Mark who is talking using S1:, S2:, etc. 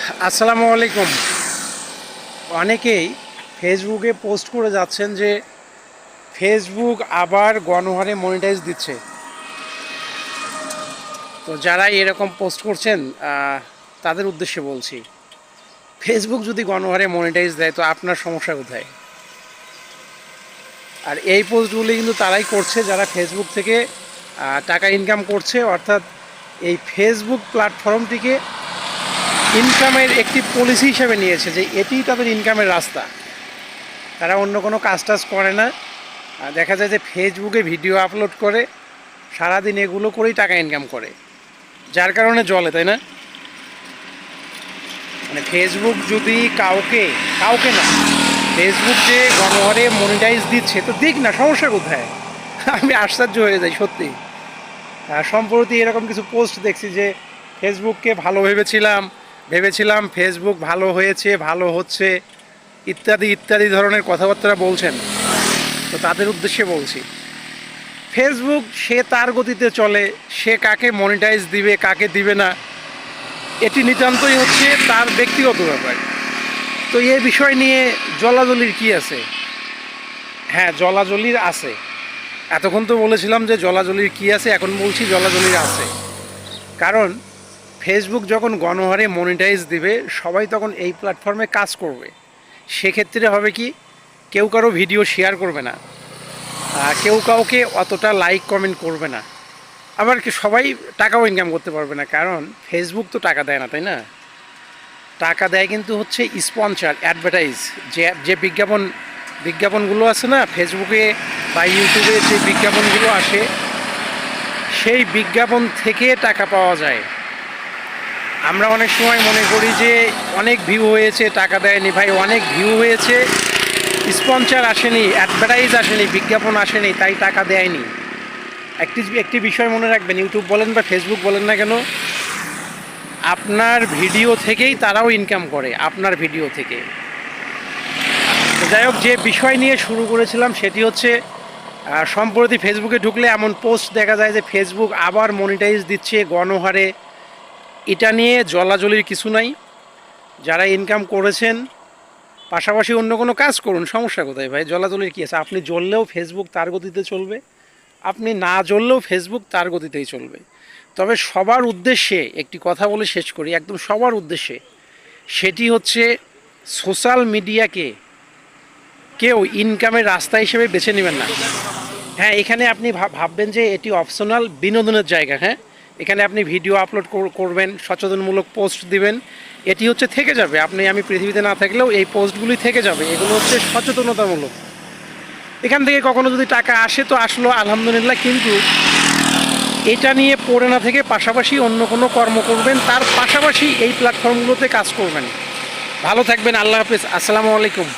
S1: আসসালামু আলাইকুম। অনেকেই ফেসবুকে পোস্ট করে যাচ্ছেন যে ফেসবুক আবার গণহারে মনিটাইজ দিচ্ছে। তো যারা এরকম পোস্ট করছেন তাদের উদ্দেশ্যে বলছি, ফেসবুক যদি গণহারে মনিটাইজ দেয় তো আপনার সমস্যা কোথায়? আর এই পোস্টগুলি কিন্তু তারাই করছে যারা ফেসবুক থেকে টাকা ইনকাম করছে, অর্থাৎ এই ফেসবুক প্ল্যাটফর্মটিকে ইনকামের একটি পলিসি হিসেবে নিয়েছে যে এটিই তাদের ইনকামের রাস্তা। তারা অন্য কোনো কাজ টাজ করে না। দেখা যায় যে ফেসবুকে ভিডিও আপলোড করে সারাদিন এগুলো করেই টাকা ইনকাম করে, যার কারণে চলে, তাই না? মানে ফেসবুক যদি কাউকে কাউকে না, ফেসবুক যে গণহারে মনিটাইজ দিচ্ছে তো দিক না, সমস্যা কোথায়? আমি আশ্চর্য হয়ে যাই সত্যি। সম্প্রতি এরকম কিছু পোস্ট দেখছি যে ফেসবুককে ভালো ভেবেছিলাম ফেসবুক ভালো হয়েছে, ভালো হচ্ছে, ইত্যাদি ইত্যাদি ধরনের কথাবার্তা বলছেন। তো তাদের উদ্দেশ্যে বলছি, ফেসবুক সে তার গতিতে চলে, সে কাকে মনিটাইজ দিবে কাকে দিবে না এটি নিতান্তই হচ্ছে তার ব্যক্তিগত ব্যাপার। তো এই বিষয় নিয়ে জলাজলির কি আছে? হ্যাঁ, জলাজলির আছে। এতক্ষণ তো বলেছিলাম যে জলাজলির কি আছে, এখন বলছি জলাজলির আছে। কারণ ফেসবুক যখন গণহারে মনিটাইজ দিবে সবাই তখন এই প্ল্যাটফর্মে কাজ করবে। সেক্ষেত্রে হবে কি, কেউ কারো ভিডিও শেয়ার করবে না, কেউ কাউকে অতটা লাইক কমেন্ট করবে না, আবার কি সবাই টাকাও ইনকাম করতে পারবে না। কারণ ফেসবুক তো টাকা দেয় না, তাই না? টাকা দেয় কিন্তু হচ্ছে স্পন্সর, অ্যাডভার্টাইজ, যে যে বিজ্ঞাপনগুলো আছে না ফেসবুকে বা ইউটিউবে, যে বিজ্ঞাপনগুলো আসে সেই বিজ্ঞাপন থেকে টাকা পাওয়া যায়। আমরা অনেক সময় মনে করি যে অনেক ভিউ হয়েছে টাকা দেয়নি। ভাই, অনেক ভিউ হয়েছে, স্পন্সর আসেনি, অ্যাডভার্টাইজ আসেনি, বিজ্ঞাপন আসেনি, তাই টাকা দেয়নি। একটি বিষয় মনে রাখবেন, ইউটিউব বলেন বা ফেসবুক বলেন না কেন, আপনার ভিডিও থেকেই তারাও ইনকাম করে, আপনার ভিডিও থেকে। যাই হোক, যে বিষয় নিয়ে শুরু করেছিলাম সেটি হচ্ছে সম্প্রতি ফেসবুকে ঢুকলে এমন পোস্ট দেখা যায় যে ফেসবুক আবার মনিটাইজ দিচ্ছে গণহারে। এটা নিয়ে জলাজলির কিছু নাই। যারা ইনকাম করেছেন পাশাপাশি অন্য কোনো কাজ করুন, সমস্যা কোথায় ভাই? জলাজলির কী আছে? আপনি জ্বললেও ফেসবুক তার গতিতে চলবে, আপনি না জ্বললেও ফেসবুক তার গতিতেই চলবে। তবে সবার উদ্দেশ্যে একটি কথা বলে শেষ করি, একদম সবার উদ্দেশ্যে, সেটি হচ্ছে সোশ্যাল মিডিয়াকে কেউ ইনকামের রাস্তা হিসেবে বেছে নেবেন না। হ্যাঁ, এখানে আপনি ভাববেন যে এটি অপশনাল বিনোদনের জায়গা। হ্যাঁ, এখানে আপনি ভিডিও আপলোড করবেন, সচেতনমূলক পোস্ট দিবেন, এটি হচ্ছে থেকে যাবে। আমি পৃথিবীতে না থাকলেও এই পোস্টগুলি থেকে যাবে, এগুলো হচ্ছে সচেতনতামূলক। এখান থেকে কখনো যদি টাকা আসে তো আসলো, আলহামদুলিল্লাহ। কিন্তু এটা নিয়ে পড়ে না থেকে পাশাপাশি অন্য কোনো কর্ম করবেন, তার পাশাপাশি এই প্ল্যাটফর্মগুলোতে কাজ করবেন। ভালো থাকবেন, আল্লাহ হাফেজ, আসসালামু আলাইকুম।